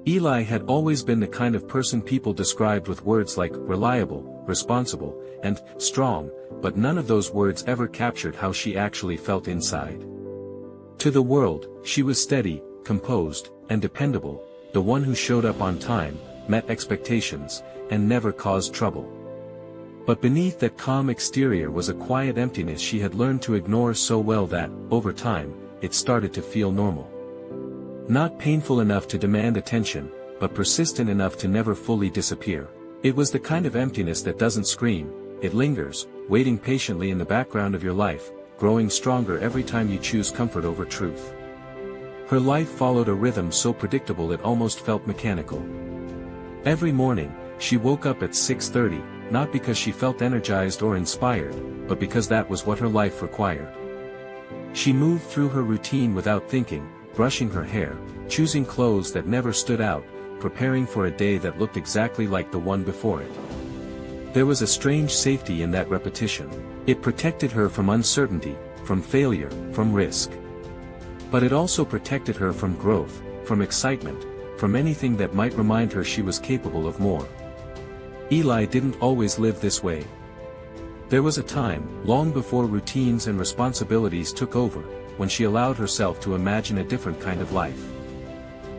Eli had always been the kind of person people described with words like reliable, responsible, and strong, but none of those words ever captured how she actually felt inside. To the world, she was steady, composed, and dependable, the one who showed up on time, met expectations, and never caused trouble. But beneath that calm exterior was a quiet emptiness she had learned to ignore so well that, over time, it started to feel normal. Not painful enough to demand attention, but persistent enough to never fully disappear. It was the kind of emptiness that doesn't scream, it lingers, waiting patiently in the background of your life, growing stronger every time you choose comfort over truth. Her life followed a rhythm so predictable it almost felt mechanical. Every morning, she woke up at 6:30, not because she felt energized or inspired, but because that was what her life required. She moved through her routine without thinking, brushing her hair, choosing clothes that never stood out, preparing for a day that looked exactly like the one before it. There was a strange safety in that repetition. It protected her from uncertainty, from failure, from risk. But it also protected her from growth, from excitement, from anything that might remind her she was capable of more. Eli didn't always live this way. There was a time, long before routines and responsibilities took over, when she allowed herself to imagine a different kind of life.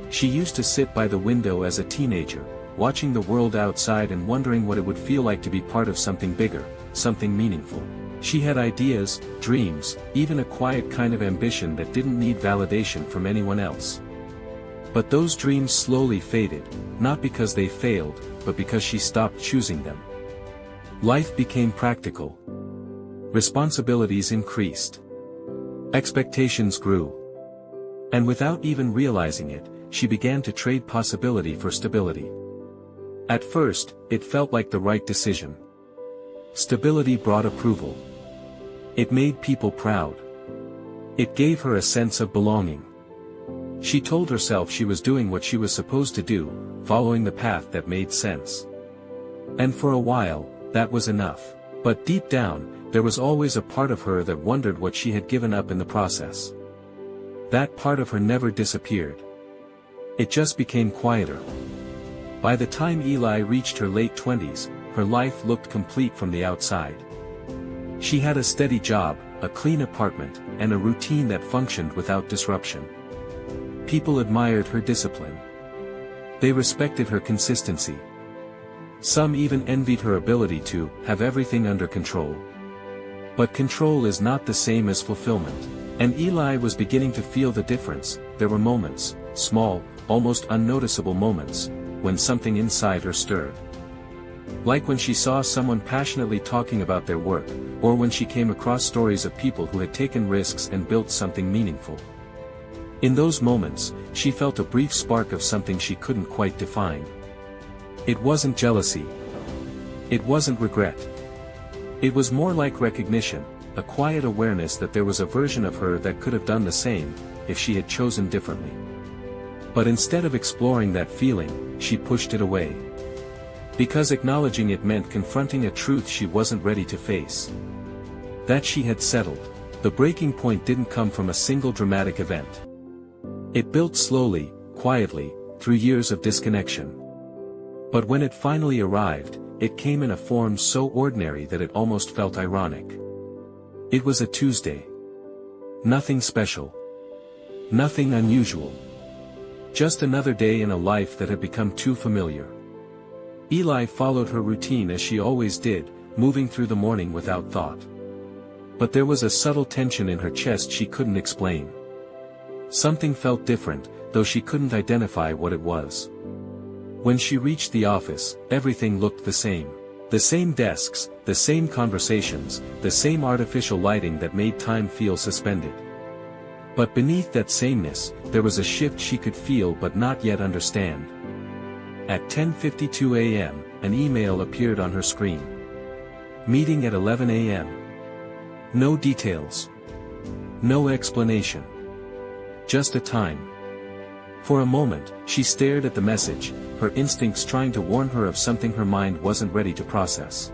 She used to sit by the window as a teenager, watching the world outside and wondering what it would feel like to be part of something bigger, something meaningful. She had ideas, dreams, even a quiet kind of ambition that didn't need validation from anyone else. But those dreams slowly faded, not because they failed, but because she stopped choosing them. Life became practical. Responsibilities increased. Expectations grew. And without even realizing it, she began to trade possibility for stability. At first, it felt like the right decision. Stability brought approval. It made people proud. It gave her a sense of belonging. She told herself she was doing what she was supposed to do, following the path that made sense. And for a while, that was enough. But deep down, there was always a part of her that wondered what she had given up in the process. That part of her never disappeared. It just became quieter. By the time Eli reached her late 20s, her life looked complete from the outside. She had a steady job, a clean apartment, and a routine that functioned without disruption. People admired her discipline. They respected her consistency. Some even envied her ability to have everything under control. But control is not the same as fulfillment. And Eli was beginning to feel the difference. There were moments, small, almost unnoticeable moments, when something inside her stirred. Like when she saw someone passionately talking about their work, or when she came across stories of people who had taken risks and built something meaningful. In those moments, she felt a brief spark of something she couldn't quite define. It wasn't jealousy. It wasn't regret. It was more like recognition, a quiet awareness that there was a version of her that could have done the same, if she had chosen differently. But instead of exploring that feeling, she pushed it away. Because acknowledging it meant confronting a truth she wasn't ready to face. That she had settled. The breaking point didn't come from a single dramatic event. It built slowly, quietly, through years of disconnection. But when it finally arrived, it came in a form so ordinary that it almost felt ironic. It was a Tuesday. Nothing special. Nothing unusual. Just another day in a life that had become too familiar. Eli followed her routine as she always did, moving through the morning without thought. But there was a subtle tension in her chest she couldn't explain. Something felt different, though she couldn't identify what it was. When she reached the office, everything looked the same. The same desks, the same conversations, the same artificial lighting that made time feel suspended. But beneath that sameness, there was a shift she could feel but not yet understand. At 10:52 a.m., an email appeared on her screen. Meeting at 11 a.m. No details. No explanation. Just a time. For a moment, she stared at the message, her instincts trying to warn her of something her mind wasn't ready to process.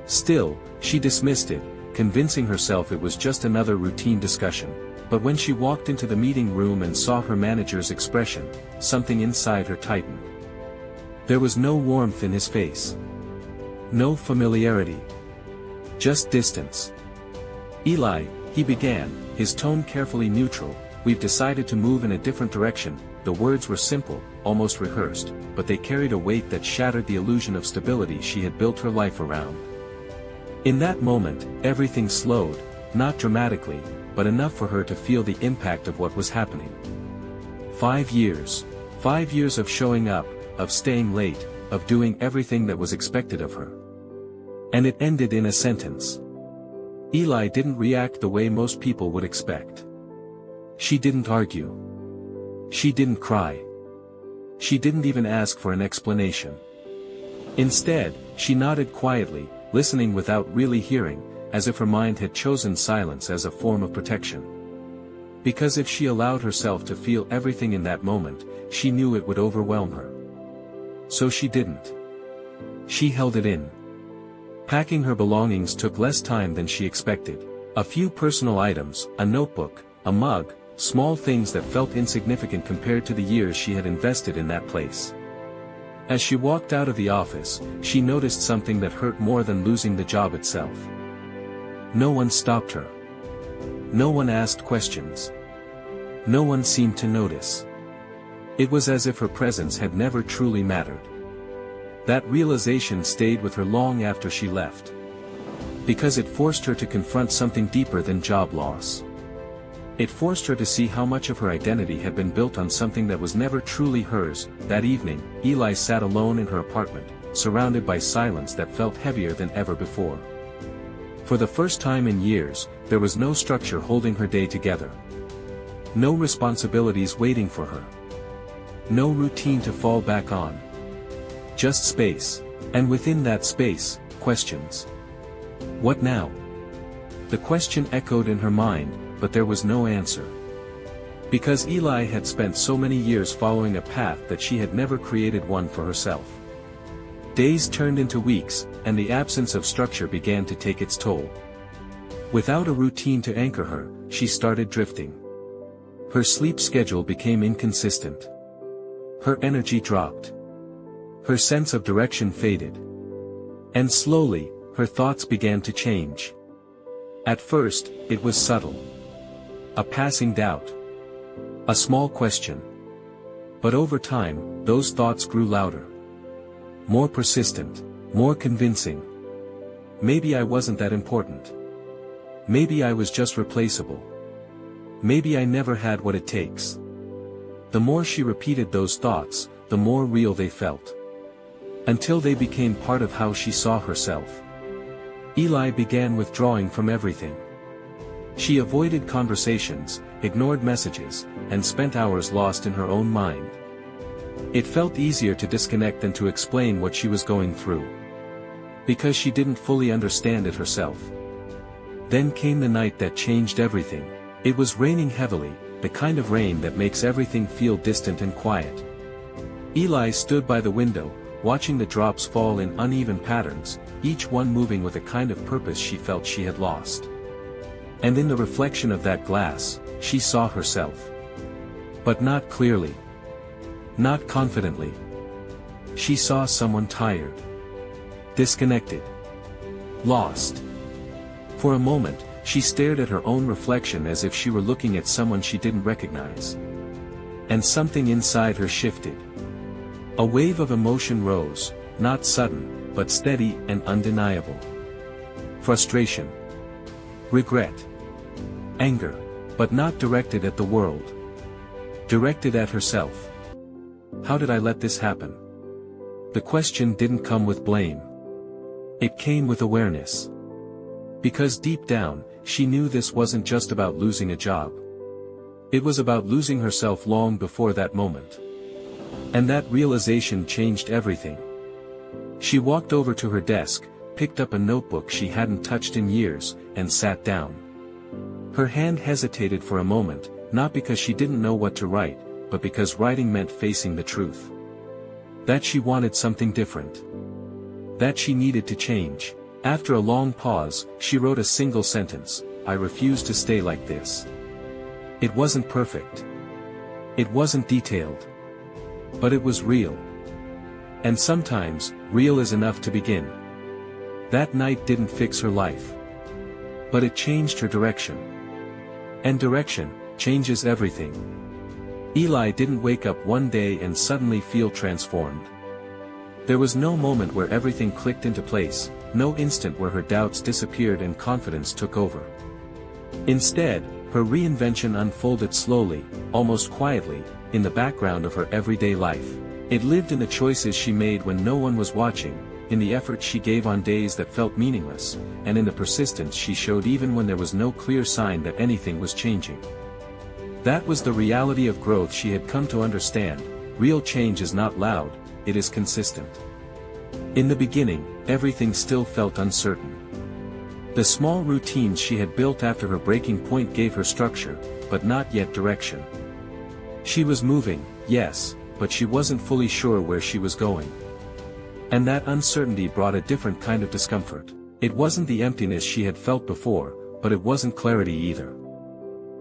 Still, she dismissed it, convincing herself it was just another routine discussion. But when she walked into the meeting room and saw her manager's expression, something inside her tightened. There was no warmth in his face. No familiarity. Just distance. "Eli," he began, his tone carefully neutral, "we've decided to move in a different direction." The words were simple, almost rehearsed, but they carried a weight that shattered the illusion of stability she had built her life around. In that moment, everything slowed, not dramatically, but enough for her to feel the impact of what was happening. 5 years. 5 years of showing up, of staying late, of doing everything that was expected of her. And it ended in a sentence. Eli didn't react the way most people would expect. She didn't argue. She didn't cry. She didn't even ask for an explanation. Instead, she nodded quietly, listening without really hearing, as if her mind had chosen silence as a form of protection. Because if she allowed herself to feel everything in that moment, she knew it would overwhelm her. So she didn't. She held it in. Packing her belongings took less time than she expected. A few personal items, a notebook, a mug, small things that felt insignificant compared to the years she had invested in that place. As she walked out of the office, she noticed something that hurt more than losing the job itself. No one stopped her. No one asked questions. No one seemed to notice. It was as if her presence had never truly mattered. That realization stayed with her long after she left. Because it forced her to confront something deeper than job loss. It forced her to see how much of her identity had been built on something that was never truly hers. That evening, Eli sat alone in her apartment, surrounded by silence that felt heavier than ever before. For the first time in years, there was no structure holding her day together. No responsibilities waiting for her. No routine to fall back on. Just space. And within that space, questions. What now? The question echoed in her mind, but there was no answer. Because Eli had spent so many years following a path that she had never created one for herself. Days turned into weeks, and the absence of structure began to take its toll. Without a routine to anchor her, she started drifting. Her sleep schedule became inconsistent. Her energy dropped. Her sense of direction faded. And slowly, her thoughts began to change. At first, it was subtle. A passing doubt. A small question. But over time, those thoughts grew louder. More persistent. More convincing. Maybe I wasn't that important. Maybe I was just replaceable. Maybe I never had what it takes. The more she repeated those thoughts, the more real they felt. Until they became part of how she saw herself. Eli began withdrawing from everything. She avoided conversations, ignored messages, and spent hours lost in her own mind. It felt easier to disconnect than to explain what she was going through. Because she didn't fully understand it herself. Then came the night that changed everything. It was raining heavily, the kind of rain that makes everything feel distant and quiet. Eli stood by the window, watching the drops fall in uneven patterns, each one moving with a kind of purpose she felt she had lost. And in the reflection of that glass, she saw herself. But not clearly. Not confidently. She saw someone tired. Disconnected. Lost. For a moment, she stared at her own reflection as if she were looking at someone she didn't recognize. And something inside her shifted. A wave of emotion rose, not sudden, but steady and undeniable. Frustration. Regret. Anger. But not directed at the world. Directed at herself. How did I let this happen? The question didn't come with blame. It came with awareness. Because deep down, she knew this wasn't just about losing a job. It was about losing herself long before that moment. And that realization changed everything. She walked over to her desk, picked up a notebook she hadn't touched in years, and sat down. Her hand hesitated for a moment, not because she didn't know what to write, but because writing meant facing the truth. That she wanted something different. That she needed to change. After a long pause, she wrote a single sentence: I refuse to stay like this. It wasn't perfect. It wasn't detailed. But it was real. And sometimes, real is enough to begin. That night didn't fix her life. But it changed her direction. And direction changes everything. Eli didn't wake up one day and suddenly feel transformed. There was no moment where everything clicked into place, no instant where her doubts disappeared and confidence took over. Instead, her reinvention unfolded slowly, almost quietly, in the background of her everyday life. It lived in the choices she made when no one was watching, in the effort she gave on days that felt meaningless, and in the persistence she showed even when there was no clear sign that anything was changing. That was the reality of growth she had come to understand. Real change is not loud, it is consistent. In the beginning, everything still felt uncertain. The small routines she had built after her breaking point gave her structure, but not yet direction. She was moving, yes, but she wasn't fully sure where she was going. And that uncertainty brought a different kind of discomfort. It wasn't the emptiness she had felt before, but it wasn't clarity either.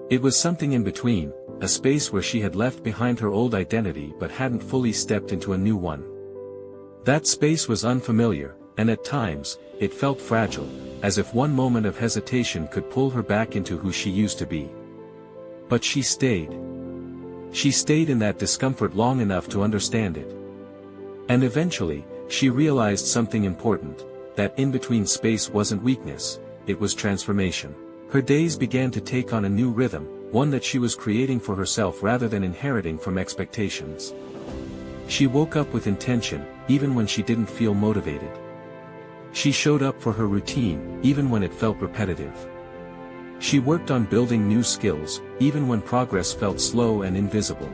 It was something in between, a space where she had left behind her old identity but hadn't fully stepped into a new one. That space was unfamiliar, and at times, it felt fragile, as if one moment of hesitation could pull her back into who she used to be. But she stayed. She stayed in that discomfort long enough to understand it. And eventually, she realized something important, that in-between space wasn't weakness, it was transformation. Her days began to take on a new rhythm, one that she was creating for herself rather than inheriting from expectations. She woke up with intention, even when she didn't feel motivated. She showed up for her routine, even when it felt repetitive. She worked on building new skills, even when progress felt slow and invisible.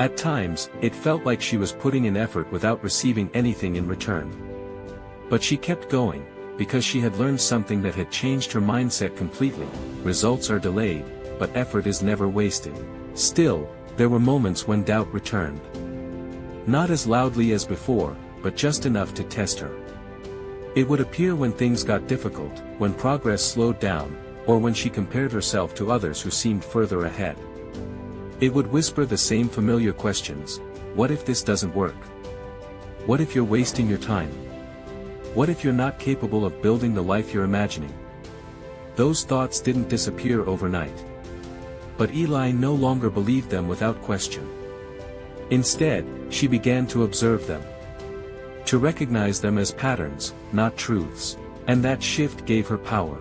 At times, it felt like she was putting in effort without receiving anything in return. But she kept going, because she had learned something that had changed her mindset completely. Results are delayed, but effort is never wasted. Still, there were moments when doubt returned. Not as loudly as before, but just enough to test her. It would appear when things got difficult, when progress slowed down, or when she compared herself to others who seemed further ahead. It would whisper the same familiar questions. What if this doesn't work? What if you're wasting your time? What if you're not capable of building the life you're imagining? Those thoughts didn't disappear overnight. But Eli no longer believed them without question. Instead, she began to observe them. To recognize them as patterns, not truths. And that shift gave her power.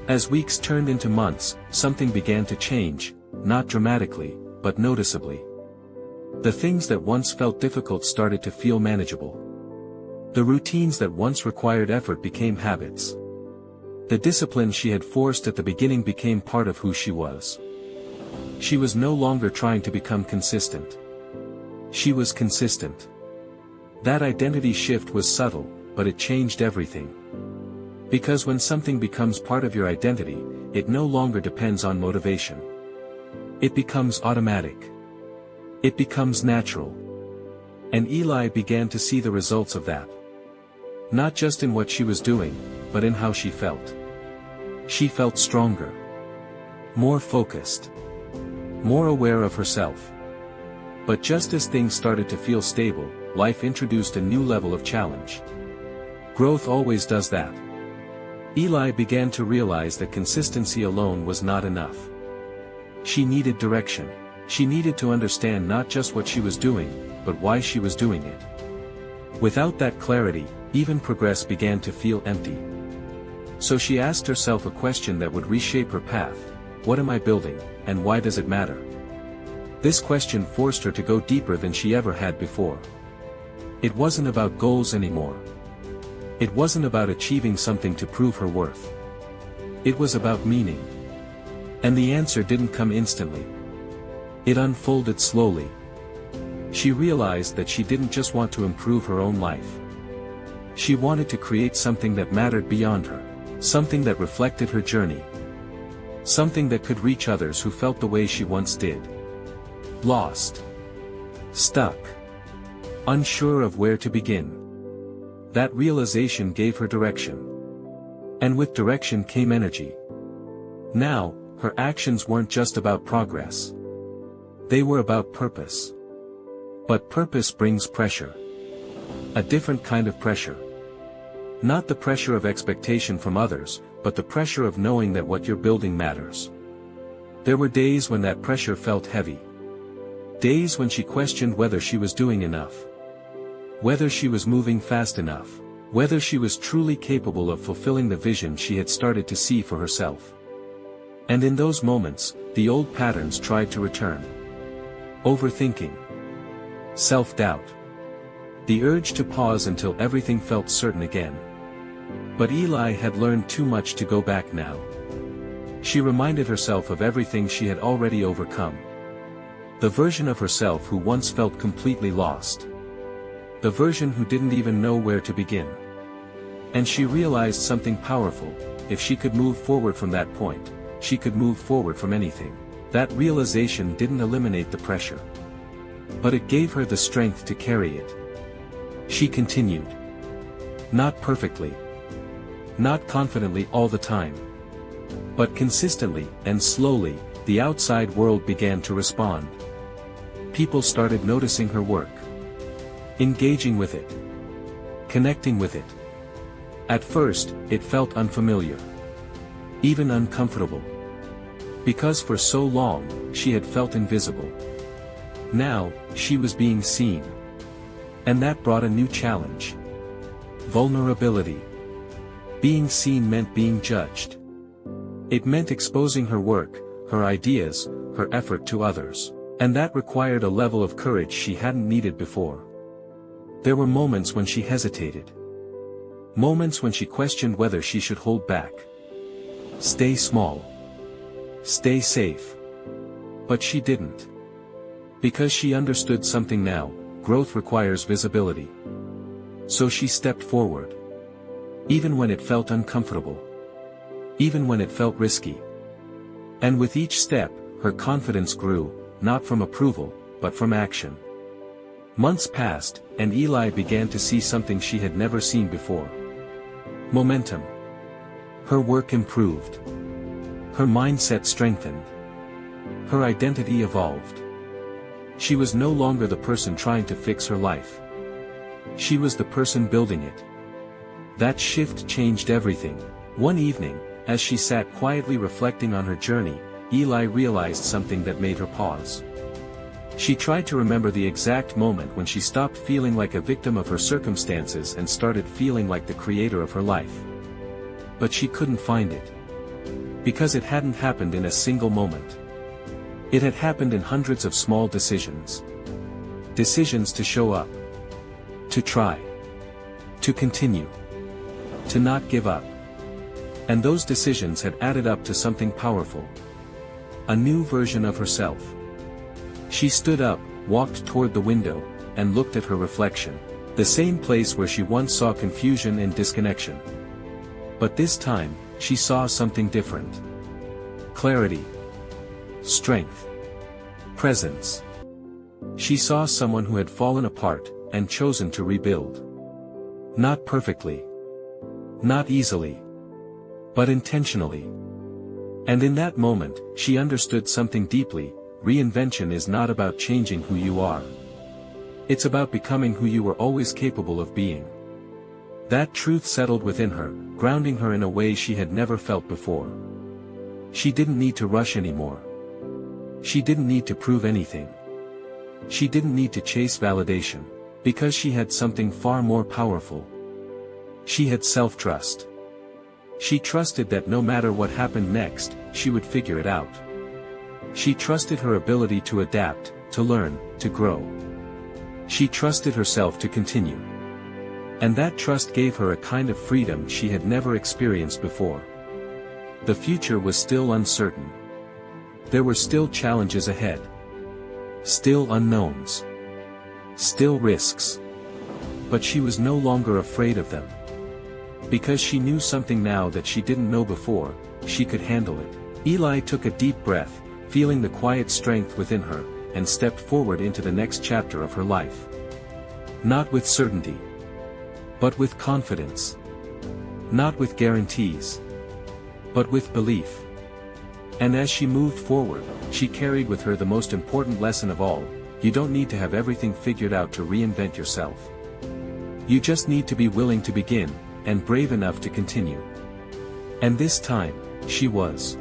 As weeks turned into months, something began to change, not dramatically, but noticeably. The things that once felt difficult started to feel manageable. The routines that once required effort became habits. The discipline she had forced at the beginning became part of who she was. She was no longer trying to become consistent. She was consistent. That identity shift was subtle, but it changed everything. Because when something becomes part of your identity, it no longer depends on motivation. It becomes automatic. It becomes natural. And Eli began to see the results of that. Not just in what she was doing, but in how she felt. She felt stronger. More focused. More aware of herself. But just as things started to feel stable, life introduced a new level of challenge. Growth always does that. Eli began to realize that consistency alone was not enough. She needed direction. She needed to understand not just what she was doing, but why she was doing it. Without that clarity, even progress began to feel empty. So she asked herself a question that would reshape her path. What am I building, and why does it matter? This question forced her to go deeper than she ever had before. It wasn't about goals anymore. It wasn't about achieving something to prove her worth. It was about meaning. And the answer didn't come instantly. It unfolded slowly. She realized that she didn't just want to improve her own life. She wanted to create something that mattered beyond her. Something that reflected her journey. Something that could reach others who felt the way she once did. Lost. Stuck. Unsure of where to begin. That realization gave her direction. And with direction came energy. Now, her actions weren't just about progress. They were about purpose. But purpose brings pressure. A different kind of pressure. Not the pressure of expectation from others, but the pressure of knowing that what you're building matters. There were days when that pressure felt heavy. Days when she questioned whether she was doing enough. Whether she was moving fast enough. Whether she was truly capable of fulfilling the vision she had started to see for herself. And in those moments, the old patterns tried to return. Overthinking. Self-doubt. The urge to pause until everything felt certain again. But Eli had learned too much to go back now. She reminded herself of everything she had already overcome. The version of herself who once felt completely lost. The version who didn't even know where to begin. And she realized something powerful: if she could move forward from that point, she could move forward from anything. That realization didn't eliminate the pressure. But it gave her the strength to carry it. She continued. Not perfectly. Not confidently all the time. But consistently, and slowly, the outside world began to respond. People started noticing her work. Engaging with it. Connecting with it. At first, it felt unfamiliar. Even uncomfortable. Because for so long, she had felt invisible. Now, she was being seen. And that brought a new challenge. Vulnerability. Being seen meant being judged. It meant exposing her work, her ideas, her effort to others. And that required a level of courage she hadn't needed before. There were moments when she hesitated. Moments when she questioned whether she should hold back. Stay small. Stay safe. But she didn't. Because she understood something now: growth requires visibility. So she stepped forward. Even when it felt uncomfortable. Even when it felt risky. And with each step, her confidence grew, not from approval, but from action. Months passed, and Eli began to see something she had never seen before. Momentum. Her work improved. Her mindset strengthened. Her identity evolved. She was no longer the person trying to fix her life. She was the person building it. That shift changed everything. One evening, as she sat quietly reflecting on her journey, Eli realized something that made her pause. She tried to remember the exact moment when she stopped feeling like a victim of her circumstances and started feeling like the creator of her life. But she couldn't find it. Because it hadn't happened in a single moment. It had happened in hundreds of small decisions. Decisions to show up. To try. To continue. To not give up. And those decisions had added up to something powerful. A new version of herself. She stood up, walked toward the window, and looked at her reflection. The same place where she once saw confusion and disconnection. But this time, she saw something different. Clarity. Strength. Presence. She saw someone who had fallen apart, and chosen to rebuild. Not perfectly. Not easily. But intentionally. And in that moment, she understood something deeply: reinvention is not about changing who you are. It's about becoming who you were always capable of being. That truth settled within her, grounding her in a way she had never felt before. She didn't need to rush anymore. She didn't need to prove anything. She didn't need to chase validation. Because she had something far more powerful. She had self-trust. She trusted that no matter what happened next, she would figure it out. She trusted her ability to adapt, to learn, to grow. She trusted herself to continue. And that trust gave her a kind of freedom she had never experienced before. The future was still uncertain. There were still challenges ahead. Still unknowns. Still risks. But she was no longer afraid of them. Because she knew something now that she didn't know before: she could handle it. Eli took a deep breath, feeling the quiet strength within her, and stepped forward into the next chapter of her life. Not with certainty. But with confidence. Not with guarantees. But with belief. And as she moved forward, she carried with her the most important lesson of all: you don't need to have everything figured out to reinvent yourself. You just need to be willing to begin, and brave enough to continue. And this time, she was.